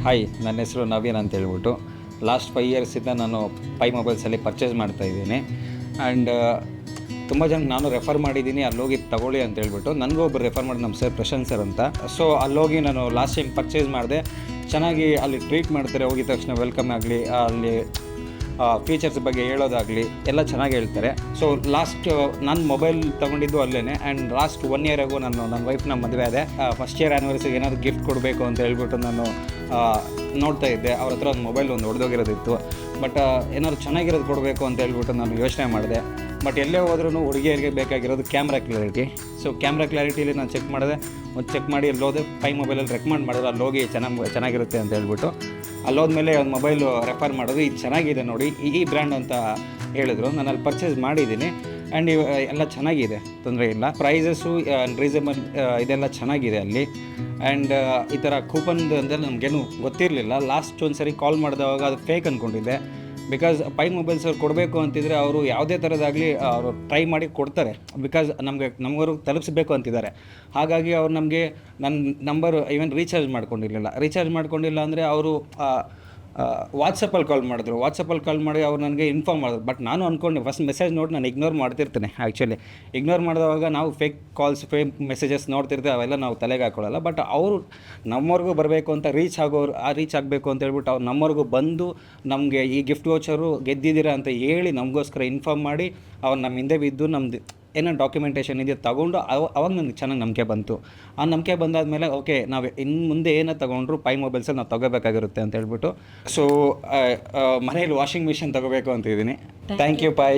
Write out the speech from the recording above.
Hi, ನನ್ನ ಹೆಸರು ನವೀನ್ ಅಂತ ಹೇಳ್ಬಿಟ್ಟು ಲಾಸ್ಟ್ 5 ಇಯರ್ಸಿಂದ ನಾನು ಪೈ ಮೊಬೈಲ್ಸಲ್ಲಿ ಪರ್ಚೇಸ್ ಮಾಡ್ತಾಯಿದ್ದೀನಿ. ಆ್ಯಂಡ್ ತುಂಬ ಜನ ನಾನು ರೆಫರ್ ಮಾಡಿದ್ದೀನಿ, ಅಲ್ಲೋಗಿ ತಗೊಳ್ಳಿ ಅಂತ ಹೇಳ್ಬಿಟ್ಟು. ನನಗೂ ಒಬ್ಬರು ರೆಫರ್ ಮಾಡಿ ನಮ್ಮ ಸರ್ ಪ್ರಶಾಂತ್ ಸರ್ ಅಂತ. ಸೊ ಅಲ್ಲೋಗಿ ನಾನು ಲಾಸ್ಟ್ ಟೈಮ್ ಪರ್ಚೇಸ್ ಮಾಡಿದೆ. ಚೆನ್ನಾಗಿ ಅಲ್ಲಿ ಟ್ರೀಟ್ ಮಾಡ್ತಾರೆ. ಹೋಗಿದ ತಕ್ಷಣ ವೆಲ್ಕಮ್ ಆಗಲಿ, ಅಲ್ಲಿ ಫೀಚರ್ಸ್ ಬಗ್ಗೆ ಹೇಳೋದಾಗಲಿ ಎಲ್ಲ ಚೆನ್ನಾಗಿ ಹೇಳ್ತಾರೆ. ಸೊ ಲಾಸ್ಟ್ ನಾನು ಮೊಬೈಲ್ ತೊಗೊಂಡಿದ್ದು ಅಲ್ಲೇ. ಆ್ಯಂಡ್ ಲಾಸ್ಟ್ 1 ಇಯರ್ ಆಗು ನನ್ನ ವೈಫ್ನ ಮದುವೆ ಆದೆ. ಫಸ್ಟ್ ಇಯರ್ ಆ್ಯನಿವರ್ಸರಿಗೆ ಏನಾದರೂ ಗಿಫ್ಟ್ ಕೊಡಬೇಕು ಅಂತ ಹೇಳ್ಬಿಟ್ಟು ನಾನು ನೋಡ್ತಾ ಇದ್ದೆ. ಅವ್ರ ಹತ್ರ ಒಂದು ಮೊಬೈಲ್ ಹೊಡೆದೋಗಿರೋದಿತ್ತು. ಬಟ್ ಏನಾದ್ರು ಚೆನ್ನಾಗಿರೋದು ಕೊಡಬೇಕು ಅಂತ ಹೇಳ್ಬಿಟ್ಟು ನಾನು ಯೋಚನೆ ಮಾಡಿದೆ. ಬಟ್ ಎಲ್ಲೇ ಹೋದ್ರೂ ಹುಡುಗಿಯರಿಗೆ ಬೇಕಾಗಿರೋದು ಕ್ಯಾಮ್ರಾ ಕ್ಲಾರಿಟಿ. ಸೊ ಕ್ಯಾಮ್ರಾ ಕ್ಲಾರಿಟಿಲಿ ನಾನು ಚೆಕ್ ಮಾಡಿ ಅಲ್ಲಿ ಹೋದೆ. ಪೈ ಮೊಬೈಲಲ್ಲಿ ರೆಕಮೆಂಡ್ ಮಾಡಿದ್ರು, ಅಲ್ಲಿ ಹೋಗಿ ಚೆನ್ನಾಗಿರುತ್ತೆ ಅಂತ ಹೇಳ್ಬಿಟ್ಟು ಅಲ್ಲೋದ್ಮೇಲೆ ಒಂದು ಮೊಬೈಲು ರೆಫರ್ ಮಾಡೋದು, ಇದು ಚೆನ್ನಾಗಿದೆ ನೋಡಿ, ಈ ಬ್ರ್ಯಾಂಡ್ ಅಂತ ಹೇಳಿದ್ರು. ನಾನು ಅಲ್ಲಿ ಪರ್ಚೇಸ್ ಮಾಡಿದ್ದೀನಿ. ಆ್ಯಂಡ್ ಎಲ್ಲ ಚೆನ್ನಾಗಿದೆ, ತೊಂದರೆ ಇಲ್ಲ. ಪ್ರೈಸಸ್ಸು ರೀಸನಬಲ್ ಇದೆಲ್ಲ ಚೆನ್ನಾಗಿದೆ ಅಲ್ಲಿ. ಆ್ಯಂಡ್ ಈ ಥರ ಕೂಪನ್ದು ಅಂತೆಲ್ಲ ನಮಗೇನು ಗೊತ್ತಿರಲಿಲ್ಲ. ಲಾಸ್ಟ್ ಒಂದು ಸರಿ ಕಾಲ್ ಮಾಡಿದವಾಗ ಅದು ಫೇಕ್ ಅಂದ್ಕೊಂಡಿದ್ದೆ. ಬಿಕಾಸ್ ಪೈ ಮೊಬೈಲ್ಸ್ ಅವ್ರು ಕೊಡಬೇಕು ಅಂತಿದ್ರೆ ಅವರು ಯಾವುದೇ ಥರದಾಗಲಿ ಅವರು ಟ್ರೈ ಮಾಡಿ ಕೊಡ್ತಾರೆ. ಬಿಕಾಸ್ ನಮಗವ್ರಿಗೆ ತಲುಪಿಸ್ಬೇಕು ಅಂತಿದ್ದಾರೆ. ಹಾಗಾಗಿ ಅವ್ರು ನಮಗೆ ನನ್ನ ನಂಬರು ಈವನ್ ರೀಚಾರ್ಜ್ ಮಾಡ್ಕೊಂಡಿಲ್ಲ ಅಂದರೆ ಅವರು ವಾಟ್ಸಪ್ಪಲ್ಲಿ ಕಾಲ್ ಮಾಡಿದ್ರು. ವಾಟ್ಸಪ್ಪಲ್ಲಿ ಕಾಲ್ ಮಾಡಿ ಅವ್ರು ನನಗೆ ಇನ್ಫಾರ್ಮ್ ಮಾಡಿದ್ರು. ಬಟ್ ನಾನು ಅಂದ್ಕೊಂಡೆ ಫಸ್ಟ್ ಮೆಸೇಜ್ ನೋಡಿ ನಾನು ಇಗ್ನೋರ್ ಮಾಡ್ತಿರ್ತೇನೆ. ಆ್ಯಕ್ಚುಲಿ ಇಗ್ನೋರ್ ಮಾಡಿದವಾಗ ನಾವು ಫೇಕ್ ಕಾಲ್ಸ್, ಫೇಕ್ ಮೆಸೇಜಸ್ ನೋಡ್ತಿರ್ತೀವಿ, ಅವೆಲ್ಲ ನಾವು ತಲೆಗೆ ಹಾಕೊಳ್ಳಲ್ಲ. ಬಟ್ ಅವರು ನಮ್ಮವ್ರಿಗೂ ಬರಬೇಕು ಅಂತ ರೀಚ್ ಆಗಬೇಕು ಅಂತ ಹೇಳ್ಬಿಟ್ಟು ಅವ್ರು ನಮ್ಮವ್ರಿಗೂ ಬಂದು ನಮಗೆ ಈ ಗಿಫ್ಟ್ ವೋಚರು ಗೆದ್ದಿದ್ದೀರಾ ಅಂತ ಹೇಳಿ ನಮಗೋಸ್ಕರ ಇನ್ಫಾರ್ಮ್ ಮಾಡಿ ಅವ್ರು ನಮ್ಮ ಹಿಂದೆ ಬಿದ್ದು ನಮ್ಮದು ಏನೋ ಡಾಕ್ಯುಮೆಂಟೇಷನ್ ಇದೆ ತಗೊಂಡು ಅವಾಗ ನನಗೆ ಚೆನ್ನಾಗಿ ನಂಬಿಕೆ ಬಂತು. ಆ ನಂಬಿಕೆ ಬಂದಾದಮೇಲೆ ಓಕೆ, ನಾವು ಇನ್ನು ಮುಂದೆ ಏನೋ ತೊಗೊಂಡ್ರು ಪೈ ಮೊಬೈಲ್ಸಲ್ಲಿ ನಾವು ತೊಗೋಬೇಕಾಗಿರುತ್ತೆ ಅಂತ ಹೇಳ್ಬಿಟ್ಟು. ಸೊ ಮನೇಲಿ ವಾಷಿಂಗ್ ಮಿಷಿನ್ ತೊಗೋಬೇಕು ಅಂತಿದ್ದೀನಿ. Thank you pi.